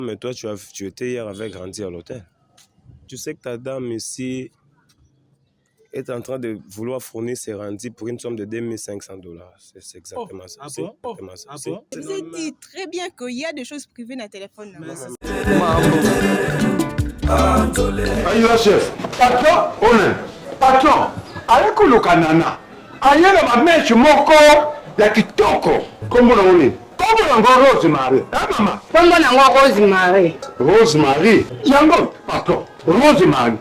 Mais toi, tu étais hier avec Randy à l'hôtel. Tu sais que ta dame ici est en train de vouloir fournir ses Randy pour une somme de $2500. C'est exactement ça. C'est exactement ça. Vous avez dit très bien qu'il y a des choses privées dans le téléphone. Aïe, chef. Patron, patron. Allez, Kouloukanana. Aïe, la mèche, moko, ya kitoko. Comment on est? Comment on va Rosemary? Hein, maman? Comment on va Rosemary? Rosemary? Yango, patron. Rosemary.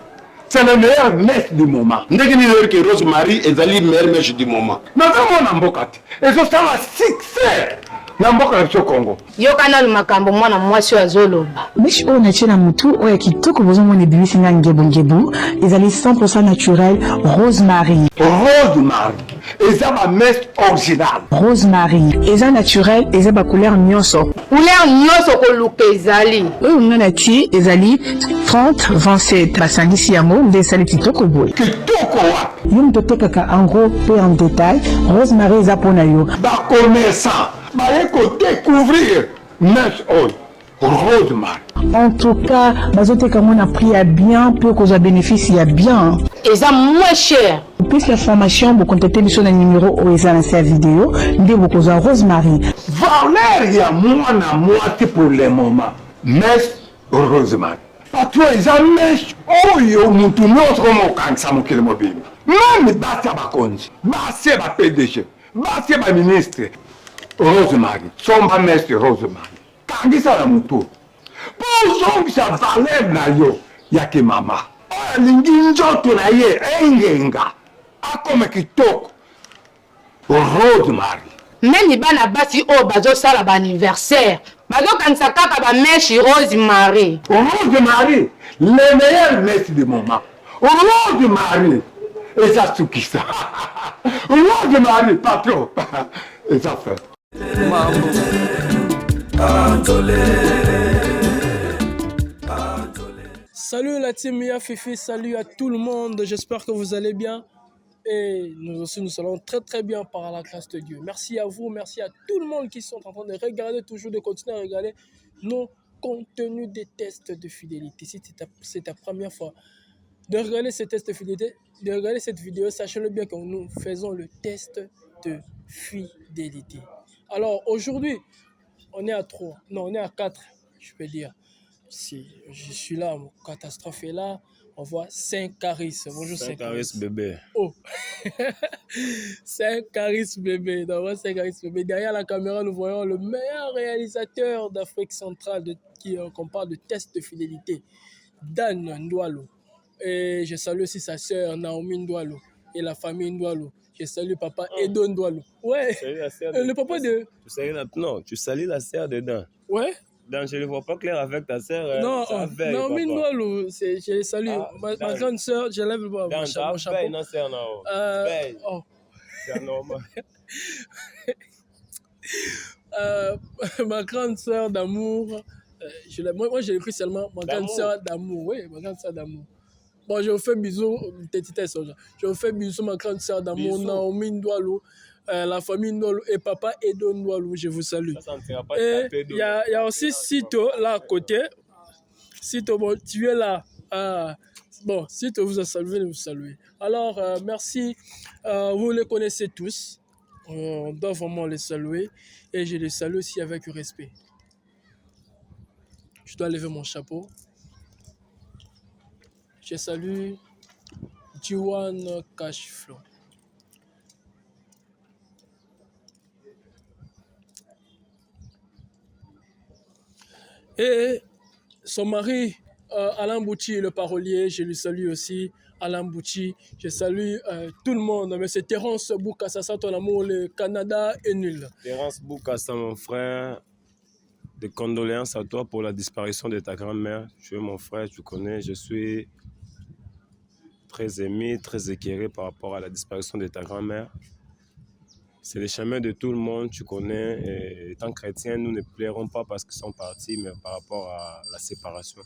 C'est le meilleur mèche du moment. Ndeki ni lori que Rosemary est le meilleur mèche du moment. Mais comment on a mbokati? Et ça, c'est un succès. Namboka na Congo. Yokana lumakambo mwana mwasi wa zoloba. Mesh o na chena mutu o ya kitoko bozo mone bibisi nga ngebo. Ezali 100% naturel rosemary. Rosemary. Eza ba mesh original. Rosemary. Eza naturel, eza ba couleur nyonso. Couleur nyonso ko luka ezali. Oyo ngana ti ezali 30-27. Basangisi yango nde esali kitoko boye. Kitoko wa. Yo mtotekaka en gros pe en détail. Rosemary eza pona yo. Ba commerçant. Bah, découvrir Mesh Oil, Rosemary. En tout cas, bazoteka mon a pris à bien, peu qu'on a bénéficié à bien. Et ça moins cher. Plus l'information, vous contactez sur le numéro où est dans cette vidéo, de vous causer Rosemary. Valeria, moi, na moitié pour le moment. Mesh Rosemary. Parce que les Mesh Oil, mutu notre mot quand ça m'a qu'il mobile. Même Bastia Bakonji, Bastia ba PDG, Bastia ba ministre. Rosemary, somba messe Rosemary. Kangisa la mutu. Pozongisa valeur na yo yake mama. Lingi njoto na ye engenga. Akome kitoko. Rosemary. Même bana basi o bazo sala ba anniversaire. Bazo kanisa kaka ba meshi Rosemary. Rosemary, le meilleur messe du moment. Rosemary. Et ça soukisa. Rosemary, patron. Et ça fait. Salut la team Mia Fifi, salut à tout le monde, j'espère que vous allez bien et nous aussi nous allons très très bien par la grâce de Dieu. Merci à vous, merci à tout le monde qui sont en train de regarder, toujours de continuer à regarder nos contenus des tests de fidélité. Si c'est ta première fois de regarder ces tests de fidélité, de regarder cette vidéo, sachez-le bien que nous faisons le test de fidélité. Alors aujourd'hui, on est à 3, non on est à 4, je peux dire. Si je suis là, mon catastrophe est là, on voit 5 Caris. Bonjour 5 Caris bébé. Oh 5 Caris bébé, on voit 5 Caris bébé. Derrière la caméra, nous voyons le meilleur réalisateur d'Afrique centrale qu'on parle de test de fidélité, Dan Ndoualo. Et je salue aussi sa sœur Naomi Ndoualo et la famille Ndoualo. Je salue papa Edo Ndoualo. Ouais. Le papa de... Tu salues la sœur de Dan. Ouais. Dan, je ne vois pas clair avec ta sœur. Non, Naomi Ndoualo, je salue. Ma grande sœur, je lève mon chapeau. Non, c'est oh. C'est normal. Ma grande sœur d'amour, moi je l'ai pris seulement ma grande sœur d'amour. Oui, ma grande sœur d'amour. Bon, je vous fais bisous, je vous fais bisous, ma grande sœur d'amour, Naomi Ndoualo, la famille Ndoualo et papa Edo Ndoualo, je vous salue. Et il y a aussi Sito là à côté. Sito, bon, tu es là. Bon, Sito vous a salué, vous saluez. Alors, merci. Vous les connaissez tous. On doit vraiment les saluer. Et je les salue aussi avec respect. Je dois lever mon chapeau. Je salue Jiwan Cashflow. Et son mari, Alain Bouchi, le parolier, je lui salue aussi. Alain Bouchi, je salue tout le monde. Mais c'est Terence Boukassa, ton amour, le Canada est nul. Terence Boukassa, mon frère, des condoléances à toi pour la disparition de ta grand-mère. Tu es mon frère, tu connais, je suis très ému, très éclairé par rapport à la disparition de ta grand-mère. C'est le chemin de tout le monde, tu connais. Et étant chrétien, nous ne pleurons pas parce qu'ils sont partis, mais par rapport à la séparation.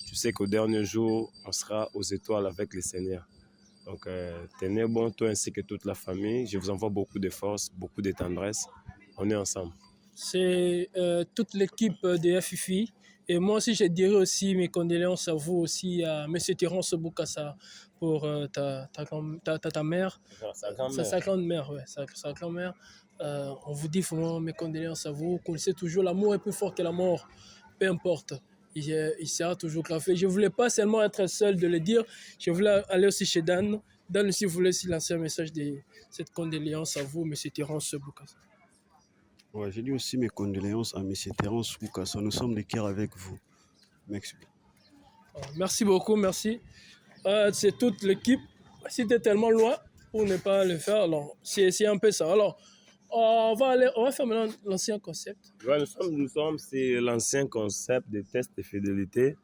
Tu sais qu'au dernier jour, on sera aux étoiles avec le Seigneur. Donc, tenez bon, toi ainsi que toute la famille. Je vous envoie beaucoup de force, beaucoup de tendresse. On est ensemble. C'est toute l'équipe de FIFI. Et moi aussi, je dirais aussi mes condoléances à vous aussi, à M. Terence Boukassa, pour ta mère, sa grand-mère, ouais, sa grand-mère. On vous dit vraiment mes condoléances à vous. Vous connaissez toujours, l'amour est plus fort que la mort, peu importe. Il sera toujours gravé. Je ne voulais pas seulement être seul de le dire, je voulais aller aussi chez Dan. Dan aussi voulait aussi lancer un message de cette condoléance à vous, M. Terence Boukassa. Ouais, j'ai dit aussi mes condoléances à M. Terence Boukassa. Nous sommes de cœur avec vous. Merci. Merci beaucoup, merci. C'est toute l'équipe. Si tu es tellement loin pour ne pas le faire, alors c'est un peu ça. Alors, on va faire maintenant l'ancien concept. Ouais, c'est l'ancien concept des tests de fidélité.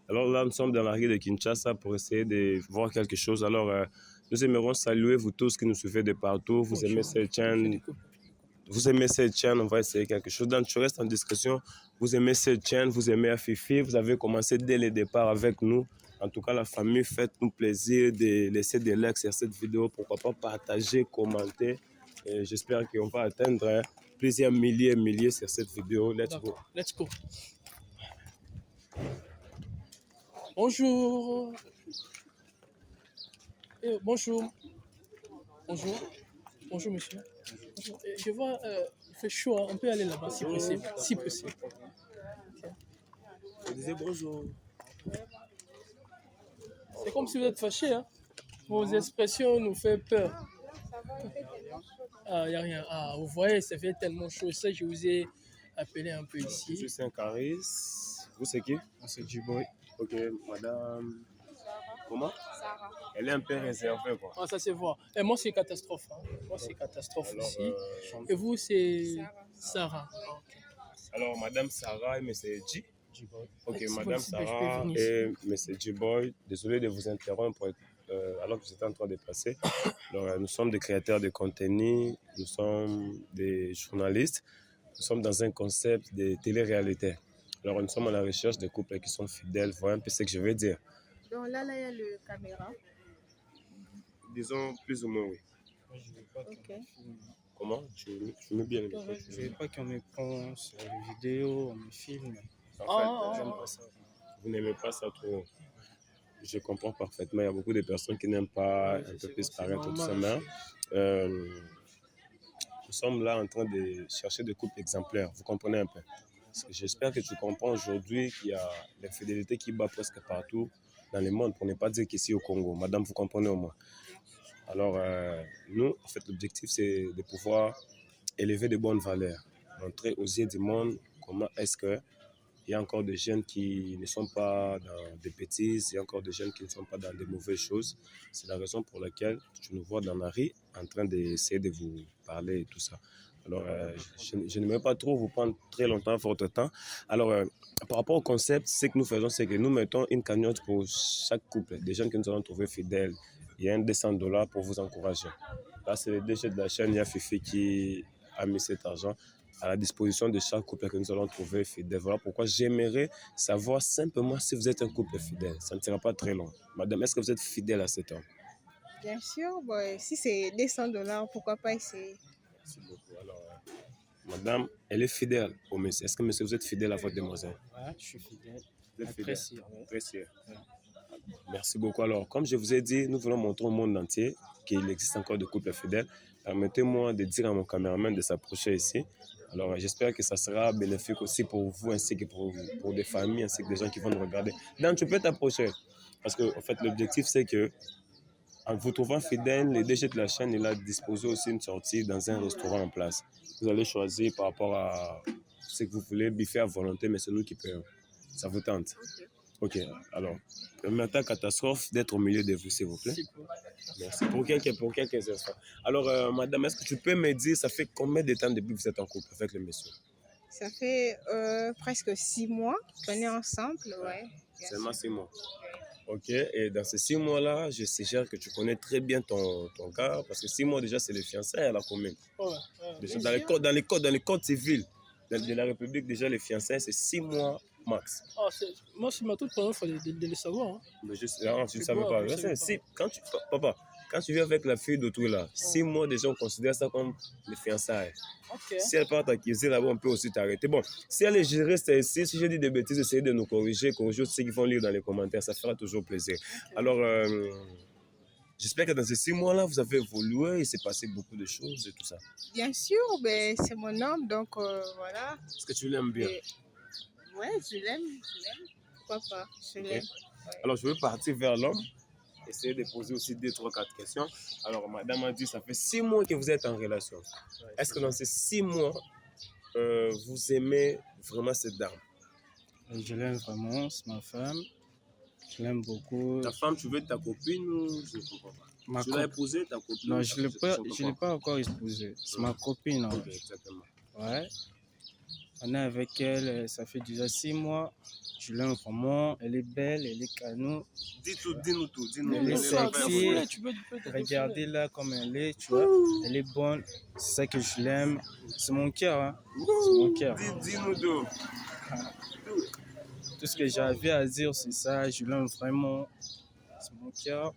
Alors là, nous sommes dans la rue de Kinshasa pour essayer de voir quelque chose. Alors, nous aimerions saluer vous tous qui nous suivez de partout. Vous aimez cette chaîne. Vous aimez cette chaîne, on va essayer quelque chose. Donc, tu restes en discussion. Vous aimez cette chaîne, vous aimez Afifi. Vous avez commencé dès le départ avec nous. En tout cas, la famille, faites-nous plaisir de laisser des likes sur cette vidéo. Pourquoi pas partager, commenter. Et j'espère qu'on va atteindre plusieurs milliers et milliers sur cette vidéo. Let's go. Let's go. Bonjour. Bonjour. Bonjour. Bonjour, monsieur. Bonjour. Je vois, il fait chaud, hein. On peut aller là-bas si possible. Si possible. Okay. Je disais bonjour. C'est comme si vous êtes fâché, hein. Vos expressions nous font peur. Ah, il n'y a rien. Ah, vous voyez, ça fait tellement chaud. Ça, je vous ai appelé un peu ici. Je suis Saint-Caris. Vous, c'est qui? C'est Djiboy. Ok, madame. Comment? Sarah. Elle est un peu réservée, quoi. Ah, ça se voit. Et moi, c'est catastrophe. Hein. Moi, c'est catastrophe alors, aussi. Et vous, c'est Sarah. Ah, okay. Alors, madame Sarah et monsieur G. Ok, madame si Sarah et monsieur G-Boy, désolé de vous interrompre alors que j'étais en train de passer. Alors, nous sommes des créateurs de contenu, nous sommes des journalistes, nous sommes dans un concept de télé-réalité. Alors, nous sommes à la recherche de couples qui sont fidèles. Voilà un peu ce que je veux dire. Donc là, il y a le caméra. Disons plus ou moins, oui. Ok. Comment? Tu mets bien les micros. Je ne veux pas qu'on me prenne sur les vidéos, on me filme. En fait, j'aime pas ça. Vous n'aimez pas ça trop. Je comprends parfaitement. Il y a beaucoup de personnes qui n'aiment pas un peu plus paraître tout ça. Mais nous sommes là en train de chercher des couples exemplaires. Vous comprenez un peu? J'espère que tu comprends aujourd'hui qu'il y a l'infidélité qui bat presque partout dans le monde, pour ne pas dire qu'ici au Congo. Madame, vous comprenez au moins. Alors, nous, en fait, l'objectif, c'est de pouvoir élever de bonnes valeurs, montrer aux yeux du monde comment est-ce qu'il y a encore des jeunes qui ne sont pas dans des bêtises, il y a encore des jeunes qui ne sont pas dans des mauvaises choses. C'est la raison pour laquelle tu nous vois dans la rue en train d'essayer de vous parler et tout ça. Alors, je n'aimerais pas trop vous prendre très longtemps votre temps. Alors, par rapport au concept, ce que nous faisons, c'est que nous mettons une cagnotte pour chaque couple, des jeunes que nous allons trouver fidèles. Il y a un $200 pour vous encourager. Là, c'est le DG de la chaîne Yafifi qui a mis cet argent à la disposition de chaque couple que nous allons trouver fidèle. Voilà pourquoi j'aimerais savoir simplement si vous êtes un couple fidèle. Ça ne sera pas très long. Madame, est-ce que vous êtes fidèle à cet homme? Bien sûr, bon, si c'est $200, pourquoi pas essayer? Merci beaucoup. Alors, madame, elle est fidèle au monsieur. Est-ce que monsieur, vous êtes fidèle à votre demoiselle? Ouais, je suis fidèle. Vous êtes fidèle? Précis, ouais. Précis. Merci beaucoup. Alors, comme je vous ai dit, nous voulons montrer au monde entier qu'il existe encore des couples fidèles. Permettez-moi de dire à mon caméraman de s'approcher ici. Alors, j'espère que ça sera bénéfique aussi pour vous, ainsi que pour des familles, ainsi que des gens qui vont nous regarder. Donc, tu peux t'approcher. Parce que, en fait, l'objectif, c'est que, en vous trouvant fidèle, le DG de la chaîne, il a disposé aussi une sortie dans un restaurant en place. Vous allez choisir par rapport à ce que vous voulez, biffer à volonté, mais c'est nous qui payons. Ça vous tente? Ok, alors, permettez à Catastrophe d'être au milieu de vous, s'il vous plaît. Merci. Pour quelques instants. Alors, madame, est-ce que tu peux me dire, ça fait combien de temps depuis que vous êtes en couple avec le monsieur? Ça fait presque 6 mois qu'on est ensemble, ouais. Seulement 6 mois. Ok, et dans ces 6 mois-là, je suggère que tu connais très bien ton gars, parce que 6 mois déjà, c'est les fiançailles à la commune. Déjà, dans les codes civils de la République, déjà, les fiançailles, c'est 6 mois max. Ah, moi, c'est ma toute première fois de le savoir. Hein. Mais tu ne savais pas. Papa, Quand tu viens avec la fille d'autrui là, 6 mois déjà on considère ça comme les fiançailles. Ok. Si elle part t'accuser là-bas, on peut aussi t'arrêter. Bon, si elle est juriste ici, si je dis des bêtises, essayez de nous corriger ceux qui vont lire dans les commentaires, ça fera toujours plaisir. Alors, j'espère que dans ces 6 mois-là, vous avez évolué, il s'est passé beaucoup de choses et tout ça. Bien sûr, ben, c'est mon homme, donc voilà. Est-ce que tu l'aimes bien? Ouais, je l'aime. Pourquoi pas? Je l'aime. Alors, je vais partir vers l'homme, essayer de poser aussi 2, 3, 4 questions. Alors, madame a dit, ça fait 6 mois que vous êtes en relation. Est-ce que dans ces 6 mois, vous aimez vraiment cette dame? Je l'aime vraiment, c'est ma femme. Je l'aime beaucoup. Ta femme, tu veux ta copine ou je ne comprends pas? Tu l'as épousée, ta copine? Non, je ne l'ai pas encore épousée. C'est ma copine. Ok, exactement. Ouais. On est avec elle, ça fait déjà 6 mois. Je l'aime vraiment. Elle est belle, elle est canon. Dis-nous tout. Elle est sexy. Tu peux Regardez-la comme elle est, tu vois. Elle est bonne. C'est ça que je l'aime. C'est mon cœur, hein. C'est mon cœur. Dis-nous tout. Tout ce que j'avais à dire, c'est ça. Je l'aime vraiment. C'est mon cœur.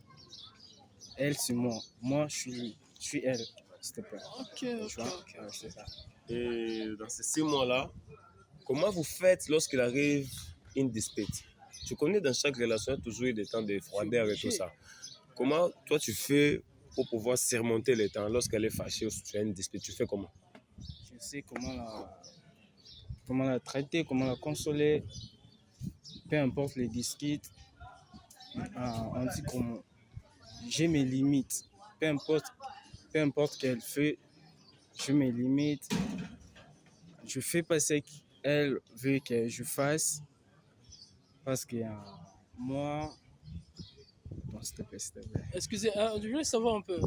Elle, c'est moi. Moi, je suis elle. S'il te plaît. Ok. Tu vois? Ouais, c'est ça. Et dans ces 6 mois-là, comment vous faites lorsqu'il arrive une dispute? Tu connais dans chaque relation, il y a toujours eu des temps de froideur et tout ça. Comment toi tu fais pour pouvoir surmonter les temps lorsqu'elle est fâchée ou si tu as une dispute? Tu fais comment? Je sais comment la traiter, comment la consoler. Peu importe les disputes, on dit comment. J'ai mes limites. Peu importe qu'elle fait, j'ai mes limites. Je fais pas ce qu'elle veut que je fasse. Parce que moi... Bon, s'il te plaît, s'il te plaît. Excusez, je voulais savoir un peu.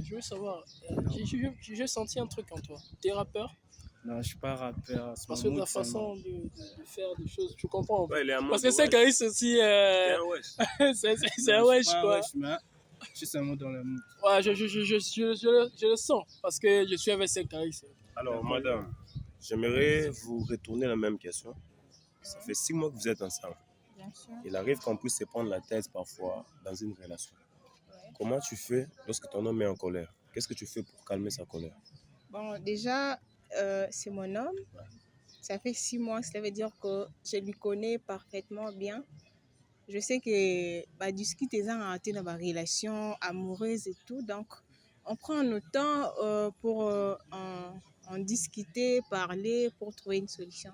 J'ai senti un truc en toi. T'es rappeur? Non, je suis pas rappeur. Parce que ta façon de faire des choses, tu comprends. Ouais, il est un Parce que c'est Caris aussi. C'est un wesh, quoi. Je suis seulement dans le mood. Ouais, je le sens. Parce que je suis avec ces Caris. Alors, madame, j'aimerais vous retourner la même question. Ça fait 6 mois que vous êtes ensemble. Bien sûr. Il arrive qu'on puisse se prendre la tête parfois dans une relation. Comment tu fais lorsque ton homme est en colère? Qu'est-ce que tu fais pour calmer sa colère? Bon, déjà, c'est mon homme. Ça fait 6 mois, ça veut dire que je lui connais parfaitement bien. Je sais que discuter dans ma relation amoureuse et tout, donc on prend notre temps pour en discuter, parler, pour trouver une solution.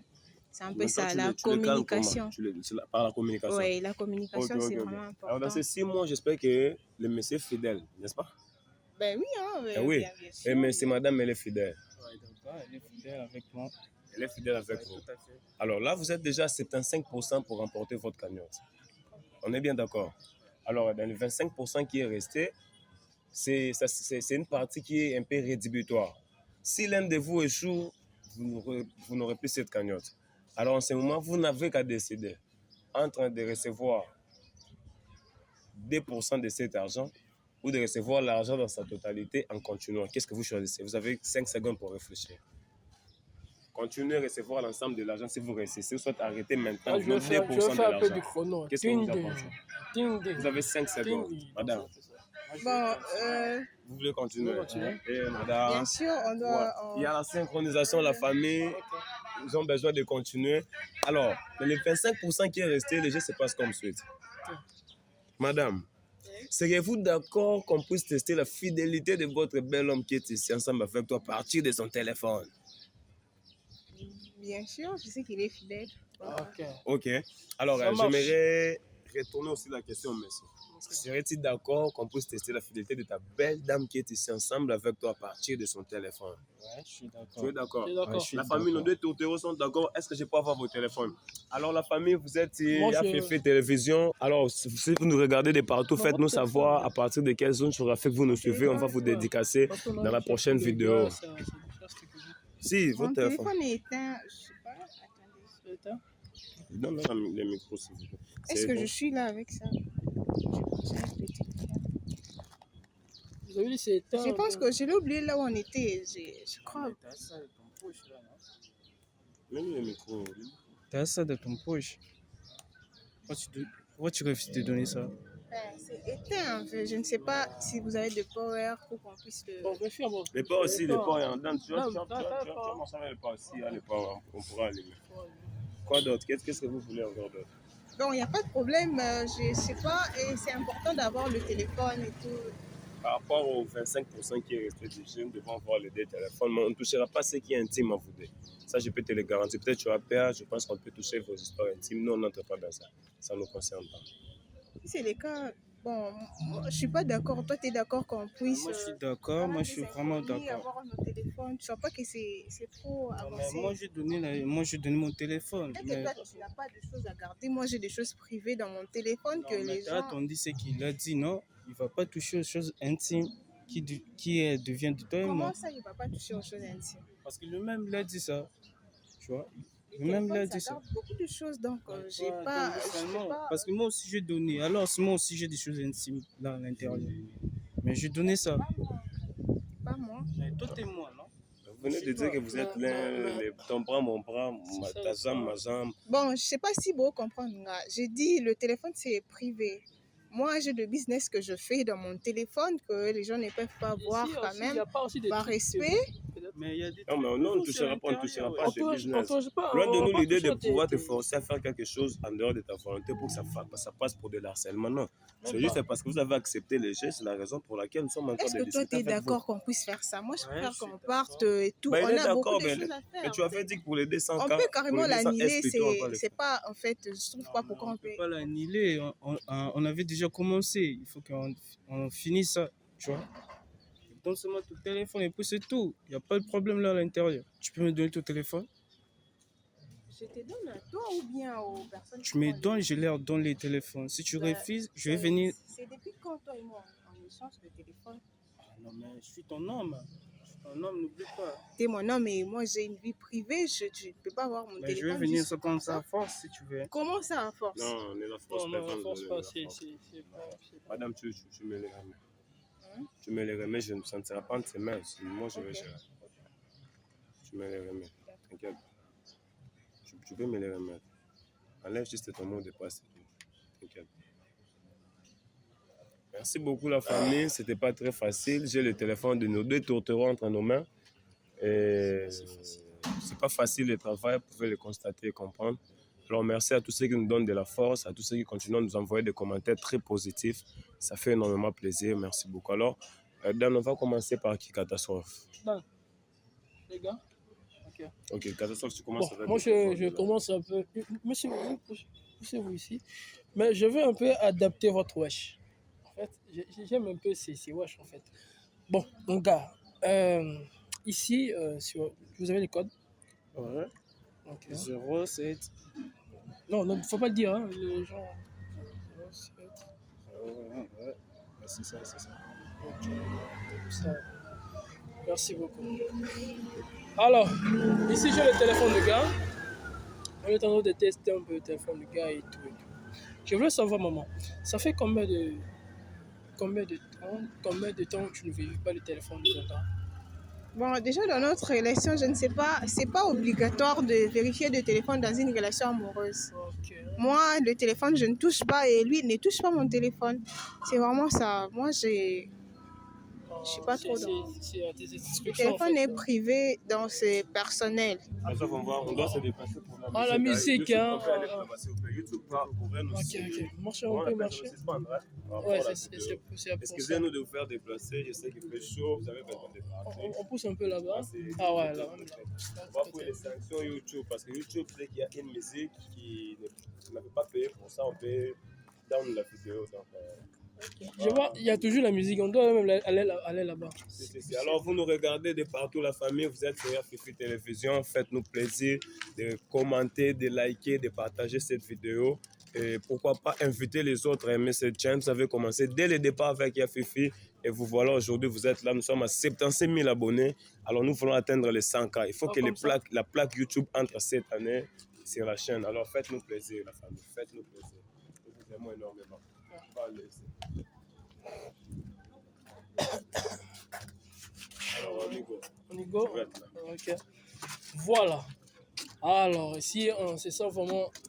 C'est un peu ça, la communication. Par la communication? Oui, la communication, c'est vraiment important. Alors, dans ces 6 mois, j'espère que le monsieur est fidèle, n'est-ce pas? Ben oui, hein. Oui, bien sûr. mais c'est madame, elle est fidèle. Ouais, d'accord, elle est fidèle avec moi. Elle est fidèle avec vous. Tout à fait. Alors là, vous êtes déjà à 75% pour remporter votre cagnotte. On est bien d'accord. Alors, dans les 25% qui est resté, c'est une partie qui est un peu rédhibitoire. Si l'un de vous échoue, vous n'aurez plus cette cagnotte. Alors, en ce moment, vous n'avez qu'à décider entre de recevoir 2% de cet argent ou de recevoir l'argent dans sa totalité en continuant. Qu'est-ce que vous choisissez? Vous avez 5 secondes pour réfléchir. Continuez à recevoir l'ensemble de l'argent si vous réussissez, soit arrêtez maintenant. Je vais faire un peu du chrono. Qu'est-ce que vous en pensez? Vous avez 5 secondes, madame. Bon, Vous voulez continuer? Continuer. Madame. bien sûr, on doit... Il y a la synchronisation, la famille. Ils ont besoin de continuer. Alors, dans les 25% qui est resté, le jeu se passe comme suite. Madame, seriez-vous d'accord qu'on puisse tester la fidélité de votre bel homme qui est ici ensemble avec toi à partir de son téléphone? Bien sûr, je sais qu'il est fidèle. Ok. Alors, Ça marche. j'aimerais retourner aussi la question, monsieur. Serais-tu d'accord qu'on puisse tester la fidélité de ta belle dame qui est ici ensemble avec toi à partir de son téléphone? Ouais, je suis d'accord. Tu es d'accord? Je suis d'accord. Ouais, je suis La famille, nos d'accord. 2 tourtereaux sont d'accord. Est-ce que je peux avoir vos téléphones? Alors, la famille, vous êtes Moi, à je- Féfé Télévision. Alors, si vous nous regardez de partout, Non, faites-nous votre savoir téléphone. à partir de quelle zone géographique vous nous suivez. On va vous dédicacer Parce qu'on a dans la cherché prochaine le vidéo. gars, c'est déjà ce que je Si, Mon votre téléphone. téléphone est éteint, je sais pas. Attendez. dis. Non, le micro, s'il vous plaît. Est-ce C'est que bon. je suis là avec ça? Vous avez dit c'est éteint. Je pense que je l'ai oublié là où on était. Je crois. T'as ça de ton poche, là, non? Même le micro. T'as ça de ton poche. Pourquoi tu refuses de donner ça? C'est C'est éteint en fait. Je ne sais pas si vous avez de power pour qu'on puisse le... Bon, bien sûr, bon. Les pas aussi, les pas, hein. Tu vois, Non, tu vois, t'as tu vois, pas. tu vois, comment ça va, les pas aussi, hein, les pas, hein. On pourra allumer. Quoi d'autre? Qu'est-ce que vous voulez encore d'autre? Bon, il n'y a pas de problème. Je ne sais pas. Et c'est important d'avoir le téléphone et tout. Par rapport aux 25% qui est resté du jeune, nous devons voir les deux téléphones, mais on ne touchera pas ce qui est intime à vous deux. Ça, je peux te le garantir. Peut-être que tu as peur, je pense qu'on peut toucher vos histoires intimes. Nous, on n'entre pas dans ça. Ça ne nous concerne pas. Si c'est le cas, bon, moi, je ne suis pas d'accord. Toi, tu es d'accord qu'on puisse... Moi, je suis d'accord. Moi, je suis vraiment d'accord. avoir nos téléphones. Tu ne vois pas que c'est trop Non, mais avancé. moi, j'ai donné mon téléphone. Peut-être Mais... que toi, tu n'as pas de choses à garder. Moi, j'ai des choses privées dans mon téléphone Non, que mais les t'as gens... attendu ce qu'il a dit, non? Il ne va pas toucher aux choses intimes devient de toi et moi. Comment ça, il ne va pas toucher aux choses intimes? Parce que lui-même l'a dit ça. Tu vois? Le Lui-même téléphone, l'a ça dit ça. garde beaucoup de choses, donc j'ai Ouais, pas... donc, je sais seulement, pas... parce que moi aussi j'ai donné. Alors moi aussi j'ai des choses intimes là à l'intérieur. Mais j'ai donné ça. Pas moi. Mais toi t'es moi, non? Vous venez de dire que vous êtes l'un, ton bras, mon bras, ta jambe, ma jambe. Bon, je sais pas si vous comprenez. J'ai dit le téléphone c'est privé. Moi, j'ai de business que je fais dans mon téléphone que les gens ne peuvent pas voir Ici quand aussi, même. il y a pas aussi des Par trucs respect. Mais il y a des Non, mais trucs non, on ne nouveaux touchera sur pas, on ne l'intérieur, touchera ouais. pas à ce business. Loin de nous l'idée de pouvoir te forcer à faire quelque chose en dehors de ta volonté pour que ça passe pour de l'harcèlement. Non, c'est juste parce que vous avez accepté les gestes, c'est la raison pour laquelle nous sommes en train Est-ce de que toi, discuter tu es avec vous. d'accord qu'on puisse faire ça? Moi, je Ouais, préfère je suis qu'on d'accord. parte et tout. Ben, il On est a beaucoup d'accord, de mais choses à faire. mais tu en avais fait. dit que pour les 200 On cas, peut carrément pour les 200 l'annuler. S plutôt, on va le C'est faire. pas, en fait, je trouve pas pourquoi On on ne peut peut. pas l'annuler. On avait déjà commencé. Il faut qu'on finisse ça. Tu vois? Donne-moi ton téléphone et puis c'est tout. Il n'y a pas de problème là à l'intérieur. Tu peux me donner ton téléphone? Je te donne à toi ou bien aux personnes Tu me donnes, je leur donne les téléphones. Si tu refuses, je vais venir. C'est depuis quand toi et moi on échange le téléphone? Non, mais je suis ton homme. Je suis ton homme, n'oublie pas. T'es mon homme et moi j'ai une vie privée. Tu ne peux pas avoir mon Mais téléphone. je vais venir juste ça comme ça à force si tu veux. Comment ça à force? Non, on est la force. Non, personne force ne pas, la c'est force. pas... Madame, tu me les remets. Tu me les remets, je ne me sentirai pas entre tes mains. Moi, je vais gérer. Tu me les remets. T'inquiète. Tu peux me les remettre. Enlève juste ton mot de passe. T'inquiète. Merci beaucoup la famille. C'était pas très facile. J'ai le téléphone de nos deux tourtereaux entre nos mains. Et c'est pas facile le travail. Vous pouvez le constater et comprendre. Alors merci à tous ceux qui nous donnent de la force, à tous ceux qui continuent à nous envoyer des commentaires très positifs. Ça fait énormément plaisir. Merci beaucoup. Alors, Dan, on va commencer par qui? Catastrophe. Dan, les gars. Ok, Catastrophe, tu Bon, commences avec... moi, je commence un peu. Monsieur, poussez-vous ici. Mais je veux un peu adapter votre wesh. En fait, j'aime un peu ces wesh, en fait. Bon, mon gars, ici, vous avez les codes? Ouais. Ok. 07. Non, il ne faut pas le dire, hein, les gens. 07. Ouais. C'est ça. Ok. Ça. Merci beaucoup. Alors, ici j'ai le téléphone du gars. On est en train de tester un peu le téléphone du gars et tout. Je voulais savoir, maman, ça fait combien de temps que tu ne vérifies pas le téléphone de ton temps? Bon, déjà dans notre relation, je ne sais pas, c'est pas obligatoire de vérifier le téléphone dans une relation amoureuse. Ok. Moi, le téléphone, je ne touche pas et lui, il ne touche pas mon téléphone. C'est vraiment ça. Moi, je suis pas trop dans... C'est tes Le instructions. téléphone en fait. est privé, donc c'est personnel. On doit se déplacer pour la musique. Ah, la musique, hein. On peut aller pour la musique. YouTube pourrait nous Ok. suivre. Marcher, on peut marcher. Ouais, c'est pour Excusez-nous de vous faire déplacer. Je sais qu'il fait chaud. Vous avez besoin de partir. on pousse un peu là-bas. C'est- Ah ouais, là. On va pour les sanctions YouTube parce que YouTube sait qu'il y a une musique qui n'a pas payé pour ça. On peut down la vidéo. Donc, Je vois, il y a toujours la musique. On doit même aller là-bas. c'est. Alors, vous nous regardez de partout, la famille. Vous êtes sur Fifi Télévision. Faites-nous plaisir de commenter, de liker, de partager cette vidéo. Et pourquoi pas inviter les autres à aimer cette chaîne. Vous avez commencé dès le départ avec Yafifi. Et vous voilà, aujourd'hui, vous êtes là. Nous sommes à 75 000 abonnés. Alors, nous voulons atteindre les 100K. Il faut que la plaque YouTube entre cette année sur la chaîne. Alors, faites-nous plaisir, la famille. Faites-nous plaisir. Nous vous aimons énormément. On va laisser. Alors, on y go. On y go? Tu vas être là. Ok. Voilà. Alors, ici, on se sent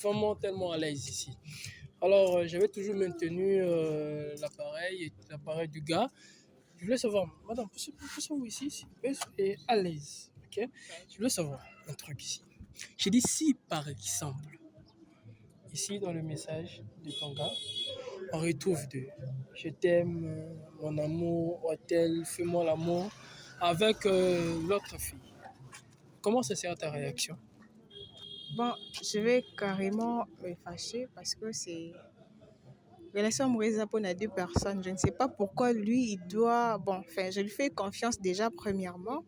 vraiment tellement à l'aise ici. Alors, j'avais toujours maintenu l'appareil du gars. Je voulais savoir, madame, poussez-vous ici, s'il vous plaît, soyez à l'aise. Ok? Je voulais savoir un truc ici. J'ai dit si, par exemple, ici dans le message de ton gars, on retrouve de je t'aime, mon amour, hôtel, fais-moi l'amour, avec l'autre fille. Comment ça sera ta réaction? Bon, je vais carrément me fâcher parce que c'est relation amoureuse pour a deux personnes. Je ne sais pas pourquoi lui, il doit... Bon, enfin, je lui fais confiance déjà premièrement.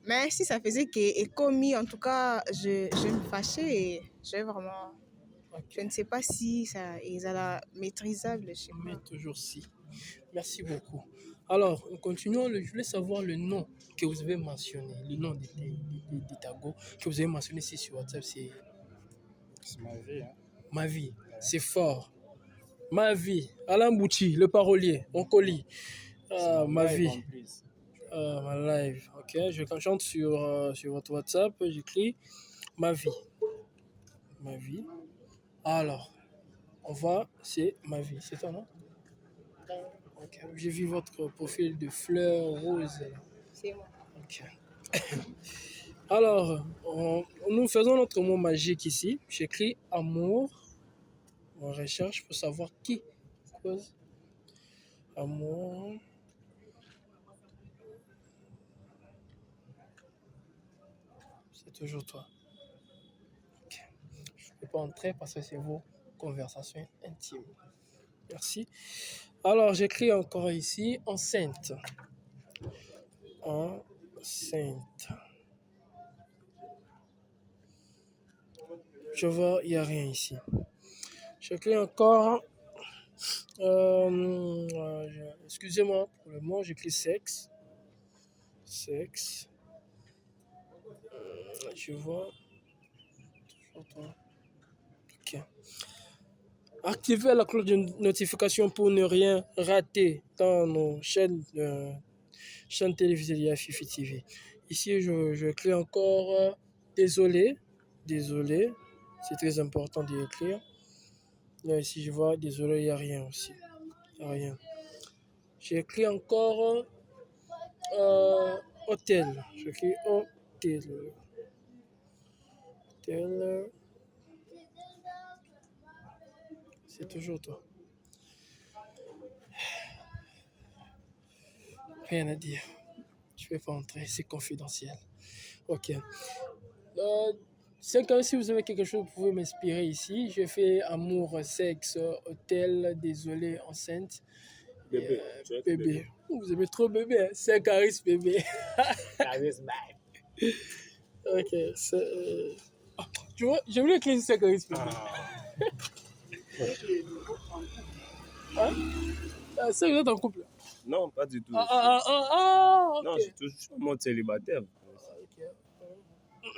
Mais si ça faisait qu'il commis, en tout cas, je vais me fâcher et je vais vraiment... Je ne sais pas si ça est maîtrisable chez moi. Mais toujours si. Merci beaucoup. Alors, continuons. Je voulais savoir le nom que vous avez mentionné, le nom de Tago que vous avez mentionné ici sur WhatsApp. C'est ma vie. Hein. Ma vie. C'est fort. Ma vie. Alain Bouchi, le parolier, on colis. Ma vie. Ma live. Ok, je chante sur votre WhatsApp. J'écris ma vie. Ma vie. Alors, on va, c'est ma vie. C'est ça, non? Ok. J'ai vu votre profil de fleurs roses. C'est moi. Ok. Alors, nous faisons notre mot magique ici. J'écris amour. On recherche pour savoir qui cause amour. C'est toujours toi. Ok. Je ne peux pas entrer parce que c'est vos conversations intimes. Merci. Alors, j'écris encore ici enceinte. Enceinte. Je vois, il n'y a rien ici. J'écris encore. Excusez-moi, pour le moment, j'écris sexe. Sexe. Je vois. Ok. Activez la cloche de notification pour ne rien rater dans nos chaînes télévisées Fifi TV. Ici, je écris encore désolé. Désolé. C'est très important d'écrire. Là, ici, je vois désolé, il n'y a rien aussi. Il n'y a rien. J'ai écrit encore hôtel. J'écris hôtel. Hôtel. C'est toujours toi. Rien à dire. Je ne vais pas entrer, c'est confidentiel. Ok. 5 ans, si vous avez quelque chose, vous pouvez m'inspirer ici. Je fais amour, sexe, hôtel, désolé, enceinte. Bébé. Bébé. Vous aimez trop bébé, hein? C'est un charisme bébé. Charisme. Ok. Tu vois, j'ai voulu écrire c'est un charisme bébé. Hein? Ça, vous êtes en couple? Non, pas du tout. Okay. Non, je suis toujours mode célibataire.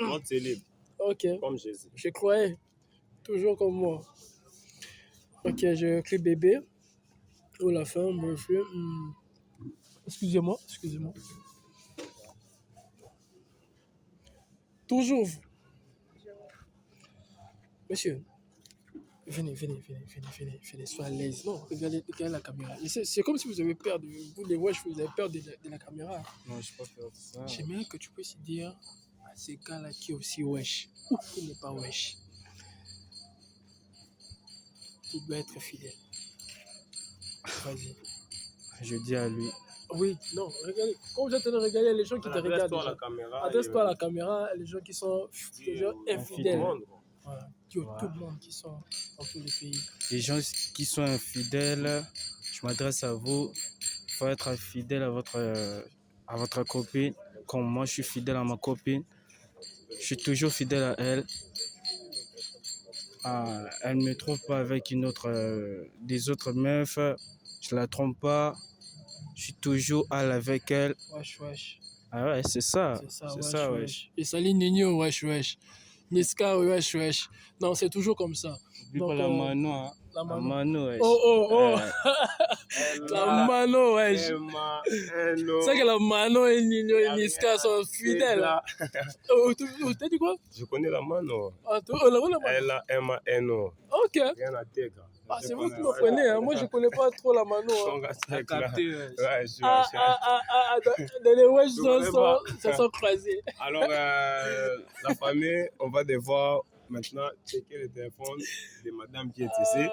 Mode célib. Ok. Comme Jésus. Je croyais. Toujours comme moi. Ok, je écris bébé. Ou la fin, me fait. Excusez-moi. Toujours vous. Monsieur, venez, sois à l'aise. Non, regardez la caméra. C'est comme si vous avez peur de vous, les wesh, vous avez peur de la caméra. Non, je n'ai pas peur de ça. J'aimerais que tu puisses dire à ces gars-là qui est aussi wesh ou qui n'est pas wesh. Tu dois être fidèle. Vas-y. Je dis à lui. Oui, non, regardez. Quand vous êtes en train de regarder les gens qui te regardent, adresse-toi à la caméra, les gens qui sont infidèles. Voilà. Tout le monde qui sont dans tous les pays. Les gens qui sont infidèles, je m'adresse à vous. Il faut être fidèle à votre copine. Comme moi, je suis fidèle à ma copine. Je suis toujours fidèle à elle. Elle ne me trouve pas avec des autres meufs. Je la trompe pas. Je suis toujours avec elle. Wesh. Ah ouais, c'est ça. C'est ça, wesh. Et Saline Nino, wesh. Niska, wesh. Non, c'est toujours comme ça. Donc, la mano, La mano, wesh. Oh. La mano, wesh. C'est que la mano et Nino et Niska sont fidèles. T'as dit quoi? Je connais la mano. La mano. L-A-M-A-N-O. Ok. Rien à dire. Ah, c'est vous qui me prenez, hein. Moi je connais pas trop la mano. Hein. Ouais, Dans les wesh, ça sont croisés. Alors, la famille, on va devoir maintenant checker le téléphone de madame qui est ici.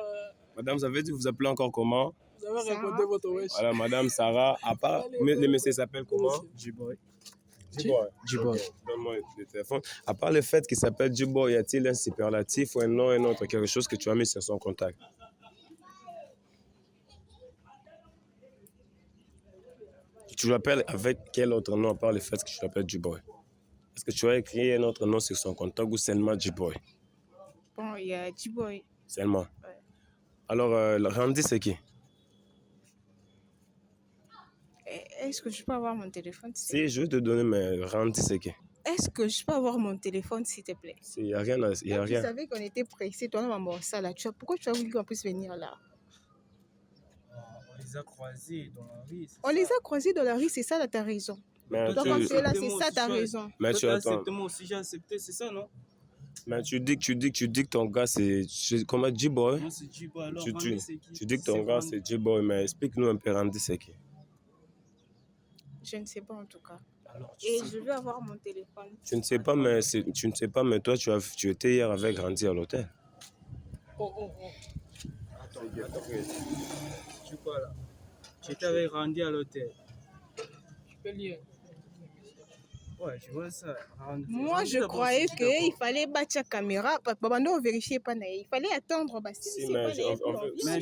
Madame, vous avez dit, vous appelez encore comment? Vous avez raconté votre wesh. Voilà, madame Sarah. À part, le monsieur s'appelle comment? J-Boy. J-Boy. J-Boy. Donne-moi le téléphone. À part le fait qu'il s'appelle J-Boy, y a-t-il un superlatif ou un nom, un autre, quelque chose que tu as mis sur son contact? Tu l'appelles avec quel autre nom à part le fait que tu l'appelles J-Boy? Est-ce que tu as écrit un autre nom sur son contact ou seulement J-Boy? Bon, il y a J-Boy. Seulement. Ouais. Alors, Randy, c'est qui? Est-ce que je peux avoir mon téléphone, s'il te Si, je vais te donner, mais Randy, c'est qui? plaît? Est-ce que je peux avoir mon téléphone, s'il te plaît? Il n'y a rien. Y a Tu rien. savais qu'on était pressés, toi, maman, ça là. Pourquoi tu as voulu qu'on puisse venir là? On les a croisés dans la rue. On les a croisés dans la rue, c'est ça, là, t'as raison. Mais Donc, quand tu es là, c'est Moi ça, aussi, t'as tu vois. raison. Mais Toi, tu t'as attends. accepté, moi aussi j'ai accepté, c'est ça, non? Mais tu dis que ton gars, c'est comment J-Boy? Moi, c'est J-Boy. Alors, Tu Randy, c'est qui? dis que ton gars, Randy. c'est J-Boy, mais explique-nous un peu, Randy, c'est qui? Je ne sais pas, en tout cas. Alors, Et je veux avoir mon téléphone. Tu ne sais pas, mais toi, tu étais hier avec Randy à l'hôtel. Attends. Tu quoi là? J'étais avec Randy à l'hôtel. Tu peux lire. Ouais, je vois ça. Moi, je croyais qu'il fallait battre la caméra. Papa, non, vérifiez pas. Il fallait attendre. Bah, Si, mais Mais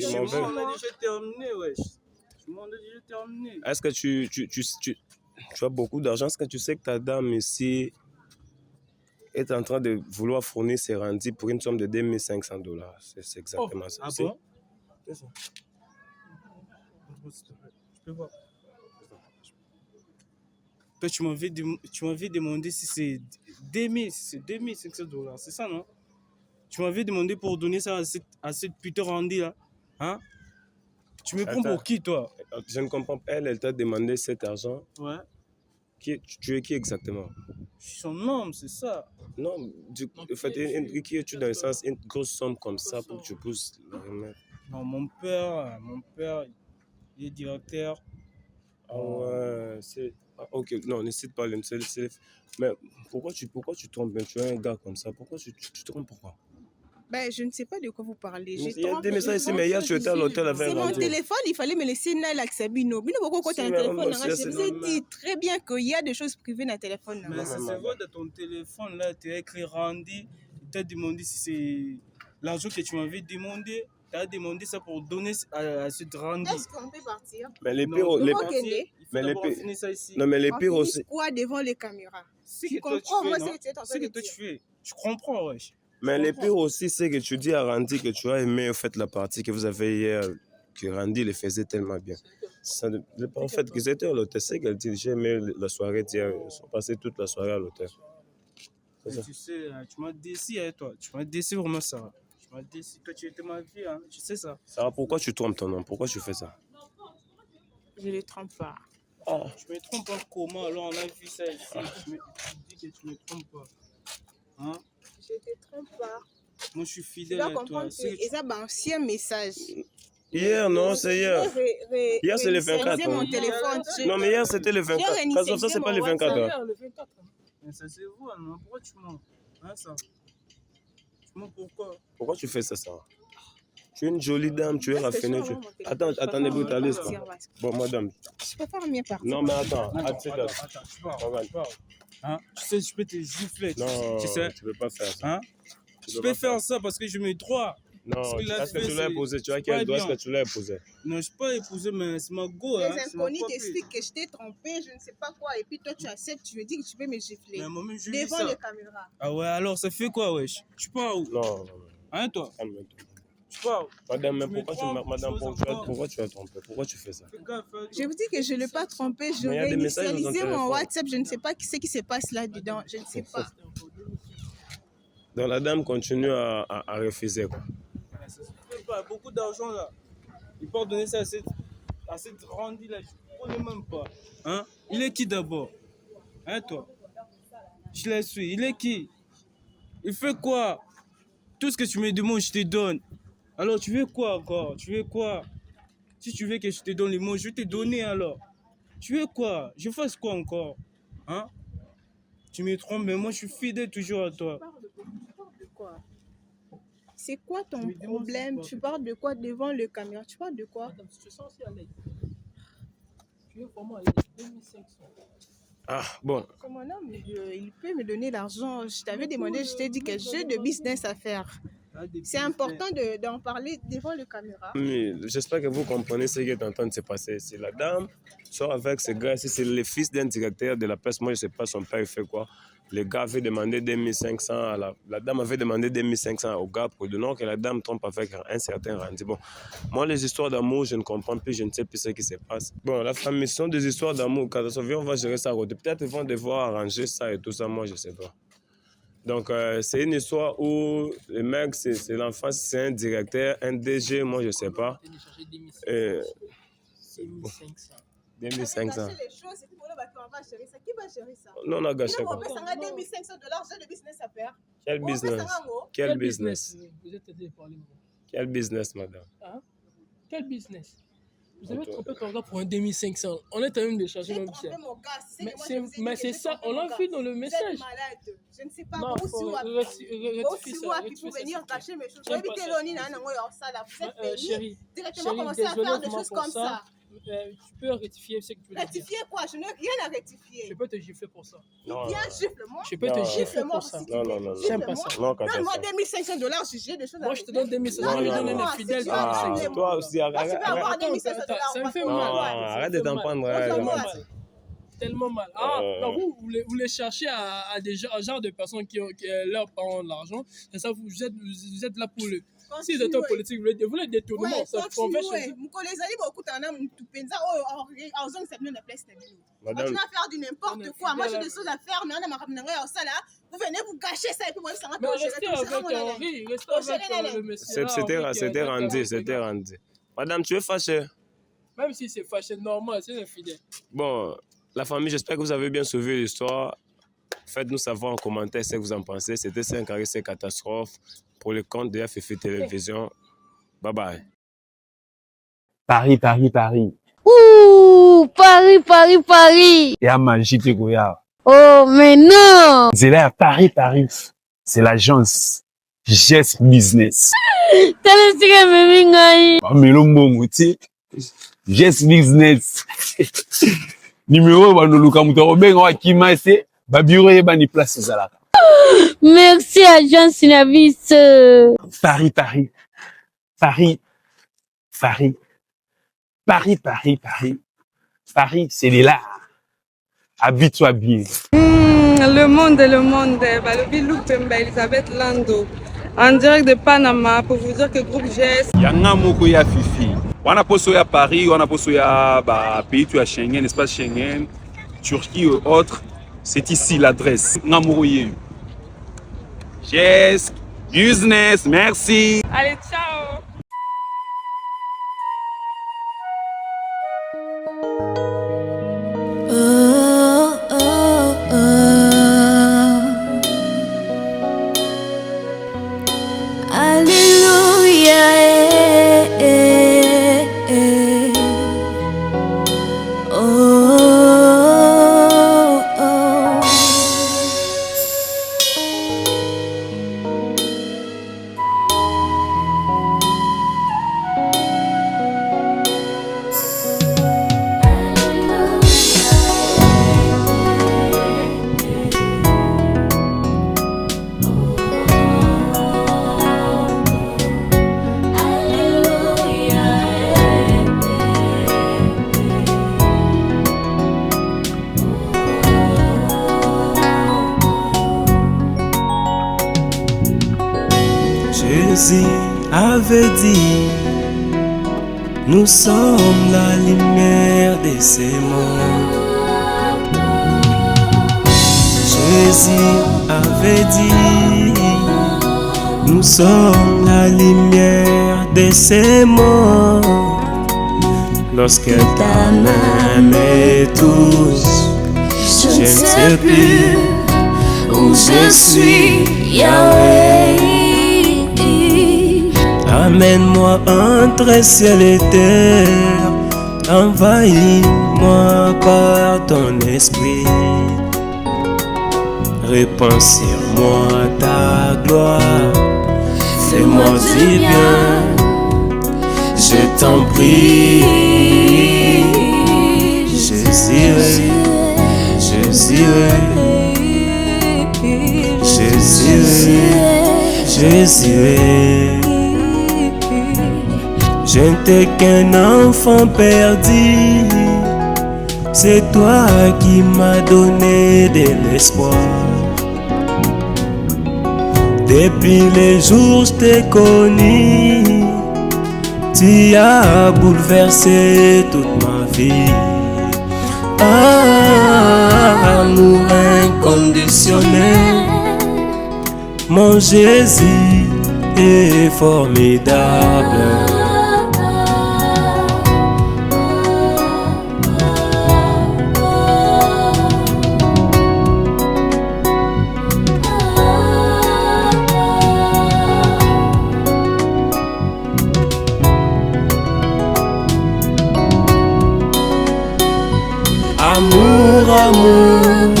Si, chez mon moi, verre. on a déjà terminé, wesh. Chez moi, on a déjà terminé. Est-ce que tu as beaucoup d'argent? Est-ce que tu sais que ta dame ici est en train de vouloir fournir ses Randy pour une somme de $2500? C'est exactement ça. Ah Si? bon? C'est ça. S'il te plaît, je peux voir. Toi, tu m'avais demandé si c'est 2500 $, c'est ça, non? Tu m'avais demandé pour donner ça à cette putain Randy là. Hein? Tu me prends Attends. pour qui, toi? Je ne comprends pas. Elle t'a demandé cet argent. Ouais. Tu es qui exactement? Je suis son homme, c'est ça. Non, en fait, qui es-tu dans le sens une grosse somme comme ça pour que tu puisses le remettre? Non, mon père, il est directeur. Ah ouais, c'est... Ah, ok, non, ne cite pas mais pourquoi tu trompes? Tu es un gars comme ça. Pourquoi tu trompes? Pourquoi? Ben, je ne sais pas de quoi vous parlez. Il y a des messages ici, mais hier, tu étais à l'hôtel avec C'est mon Randy. téléphone, il fallait me laisser là, avec Sabino. Bino, pourquoi tu as un Si, mais téléphone? maman, Je c'est vous ai normal. dit très bien qu'il y a des choses privées dans le téléphone. Mais Non, ça non, se non. voit dans ton téléphone là, tu as écrit Randy. Il t'a demandé si c'est l'argent que tu m'avais demandé. Tu as demandé ça pour donner à cette Randy. Est-ce qu'on peut partir? Mais les Non, pires, les- il faut mais les d'abord pires- finir ça ici. non, mais les On pires finit aussi. quoi devant les caméras? C'est Tu que toi, comprends, tu moi, fais, non? c'est ce que tu es en train C'est de que toi, dire. tu fais. Tu comprends, wesh. Mais les pires aussi, c'est que tu dis à Randy que tu as aimé en fait la partie que vous avez hier, que Randy le faisait tellement bien. Ça dépend en fait qu'ils étaient à l'hôtel. C'est qu'elle dit j'ai aimé la soirée d'hier. Ils sont passés toute la soirée à l'hôtel. C'est Mais ça. tu sais, tu m'as déçu, hein, toi. Tu m'as déçu vraiment, ça. Tu m'as déçu. Toi, tu étais ma vie, hein. Tu sais ça. Sarah, pourquoi tu trompes ton nom? Pourquoi tu fais ça? Je ne le trompe pas. Ah. Je me trompe pas comment? Alors, on a vu ça ici. Tu dis que tu me trompes pas. Hein? Je ne te trompe pas. Moi, je suis Tu fidèle dois à toi. comprendre C'est que que c'est un ancien message. Hier, non, c'est hier. Hier, c'est le 24. J'ai mon hein. téléphone. Non, mais hier, c'était le 24. réinitialisé Parce que ça, c'est pas le mon 24. hein. Hier, le 24. Mais ça se voit, non? Pourquoi tu mens? Hein, ça? Tu mens pourquoi? Pourquoi tu fais ça, Sarah? Tu es une jolie dame, tu es Est-ce que je raffinée. peux Tu... avoir mon téléphone? Attends, attendez, Je peux brutaliste. pas quoi. partir, Bon, madame. Je peux pas mieux partir. Non, mais attends. Attends, tu parles. Hein? Tu sais, je peux te gifler. Non, Tu sais? tu peux pas faire ça. Hein? Tu Je peux peux pas faire ça parce que je mets droit. Non, Parce que là, est-ce que tu tu fais, l'as c'est- épousé? Tu as c'est quel pas droit? Est-ce que bien. tu l'as épousé? Non, je peux pas épouser, mais c'est ma go. Les Hein? C'est ma inconnus copine. t'expliquent que je t'ai trompé, je ne sais pas quoi, et puis toi tu acceptes, tu me dis que tu peux me gifler Mais moi-même, je vis devant ça. les caméras. Ah ouais, alors ça fait quoi, wesh? Tu pars où? Non, non, non. Hein, toi? Calme-toi. Tu pars où? Madame, mais Tu me trompes, madame, chose encore. pourquoi tu as trompé? Pourquoi tu fais ça? Fais gaffe, hein, Je vous dis que je ne l'ai pas trompé, je Mais il y a des messages dans ton réinitialisé mon téléphone. WhatsApp, je ne sais pas ce qui se passe là-dedans, je ne sais pas. Donc la dame continue à refuser. Quoi. Mais ça se fait pas. Beaucoup d'argent là. Il peut donner ça à cette Randy là. Je ne connais même pas. Hein? Il est qui d'abord? Hein, toi? Je la suis. Il est qui? Il fait quoi? Tout ce que tu me demandes, je te donne. Alors, tu veux quoi encore? Tu veux quoi? Si tu veux que je te donne les mots, je vais te donner alors. Tu veux quoi? Je fasse quoi encore? Hein? Tu me trompes, mais moi, je suis fidèle toujours à toi. Tu parles de quoi? C'est quoi ton problème? Tu parles de quoi devant le caméra? Tu parles de quoi? Madame, je te sens aussi à l'aise. Tu veux vraiment aller 2500. Ah, bon. C'est mon homme, il peut me donner l'argent. Je t'avais demandé, je t'ai dit que j'ai de business à faire. C'est important d'en parler devant le caméra. Mais j'espère que vous comprenez ce qui est en train de se passer. C'est la dame sort avec ce gars. Si c'est le fils d'un directeur de la presse, moi je ne sais pas son père il fait quoi. Le gars avait demandé 2500 à la dame avait demandé 2500 au gars pour donner que la dame trompe avec un certain rendu. Bon, moi les histoires d'amour, je ne comprends plus, je ne sais plus ce qui se passe. Bon, la famille sont des histoires d'amour. Quand on va gérer ça à côté. Peut-être qu'ils vont devoir arranger ça et tout ça, moi je ne sais pas. Donc, c'est une histoire où le mec, c'est l'enfant, c'est un directeur, un DG, moi, je ne sais pas. Télécharger 2500. 2500. Les choses, c'est pour le bateau, on va gérer ça. Qui va gérer ça? Non, on a gâché On quoi. peut s'en 2500 $, j'ai de business à faire. Quel business? Quel business? Vous êtes aidé par les mots. Quel business, madame? Hein? Quel business? Vous avez trompé ton gars pour un 2500. On est en train de charger même ça. Mais c'est ça, on l'a vu dans le message. Vous êtes malade. Je ne sais pas Non, où faut rectifier ça. pour venir cacher mes choses. J'aime pas ça. Vous êtes payé. Chérie, Directement commencer à faire des choses comme ça. Tu peux rectifier ce que tu veux dire. Rectifier quoi? Je n'ai rien à rectifier. Je peux te gifler pour ça. Non, Viens, gifle-moi. Je peux te gifler pour ça. non. J'aime pas ça. Non, quand Donne-moi ça. 2500 $, j'ai des choses à Moi, je te donne 2500, Non, je non, donne non. un fidèle Ah, 2500. toi aussi, Tu peux avoir arrête. 2500 $. Ça me fait Non, mal. arrête de t'en prendre. Tellement mal. Ah, non, vous voulez chercher à des genre de personnes qui leurs parents ont de l'argent. C'est ça, vous êtes là pour le. Si vous êtes en politique, vous voulez détournement. Ça convient chez vous. Madame, On va faire du n'importe quoi. Moi, j'ai des choses à faire, mais on a ma ça là. Vous venez vous gâcher ça et puis moi, ça va Mais restez avec Henri, restez avec le monsieur. c'était rendu. Madame, tu es fâchée? Même si c'est fâché, normal, c'est infidèle. Bon, la famille, j'espère que vous avez bien suivi l'histoire. Faites-nous savoir en commentaire ce que vous en pensez. C'était 5 carrés, c'est catastrophe pour le compte de FFI Télévision. Bye bye. Paris. Ouh, Paris. Et à magie te goya. Oh, mais non. C'est là, Paris. C'est l'agence Gest Business. T'as laissé me mingai. Mais le mot, tu Gest Business. Numéro, bah, nous, Luka Moutaro, ben, on va qui m'a essayé. Bah, bureau, et bah, ni place, c'est là. Merci, agence Navis. Paris. Paris, c'est là. Habille-toi bien. Le monde. Bah, le Bilouk Pemba, Elisabeth Lando. En direct de Panama pour vous dire que groupe GS. Yanga moko ya Fifi. On a posé à Paris, on a posé à pays tu as Schengen, espace Schengen, Turquie ou autres. C'est ici l'adresse. Namourouye. GS Business, merci. Allez, ciao. Jésus avait dit, nous sommes la lumière de ce monde. Jésus avait dit, nous sommes la lumière de ce monde. Lorsque ta main me touche, je ne sais plus où je suis, Yahweh. Amène-moi entre ciel et terre, envahis-moi par ton esprit. Répands sur moi ta gloire, fais-moi du bien, je t'en prie. Jésus, Jésus, Jésus, Jésus. Je n'étais qu'un enfant perdu, c'est toi qui m'as donné de l'espoir. Depuis les jours je t'ai connu, tu as bouleversé toute ma vie. Amour inconditionnel, mon Jésus est formidable. Amour, amour,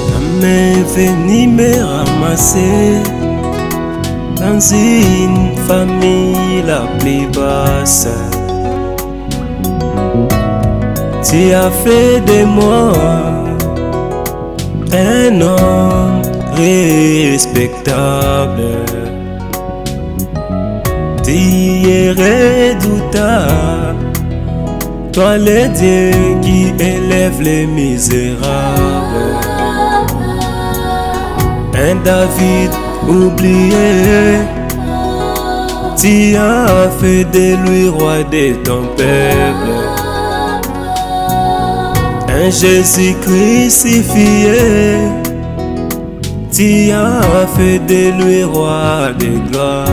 ta main venue me ramasser dans une famille la plus basse. Tu as fait de moi un homme respectable. Tu es redoutable, toi le Dieu qui élève les misérables. Un David oublié, tu as fait de lui roi de ton peuple. Un Jésus crucifié, tu as fait de lui roi de gloire.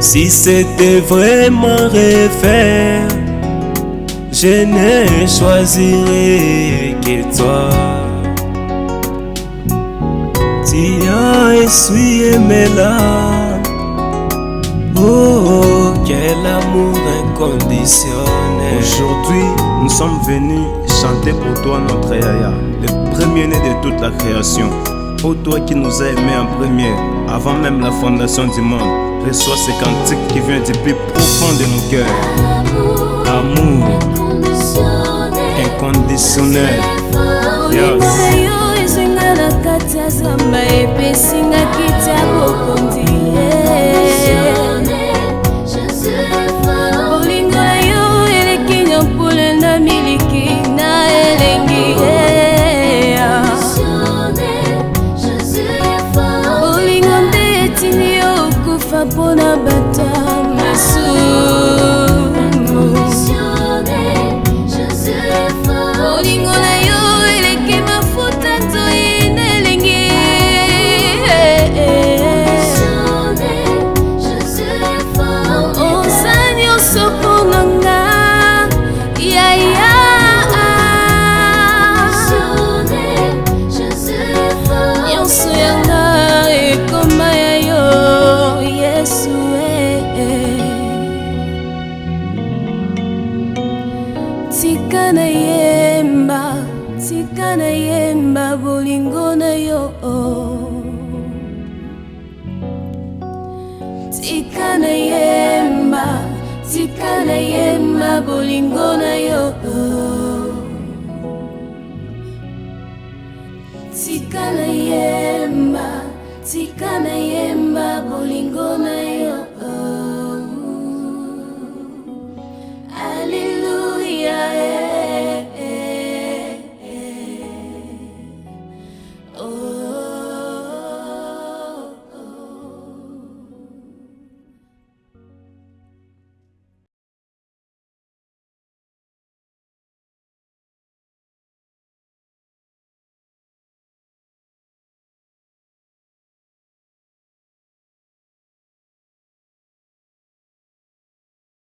Si c'était vraiment refaire, je ne choisirais que toi. Tu as essuyé mes larmes, oh, quel amour inconditionnel. Aujourd'hui, nous sommes venus chanter pour toi notre Yaya, le premier-né de toute la création. Oh, toi qui nous as aimés en premier, avant même la fondation du monde, reçois ce cantique qui vient du plus profond de nos cœurs. Amour inconditionnel. Yes. Pona bata masumu Jésus est fort. Olingo na yo eleki mafuta nzoine elengi. Jésus est fort. Ozani osoponanga yaya. Jésus est fort. Nyonso yanga ekoma ya yo. Tikana yemba bolingo na yo. Tikana yemba bolingo na yo. Tikana yemba bolingo na yo.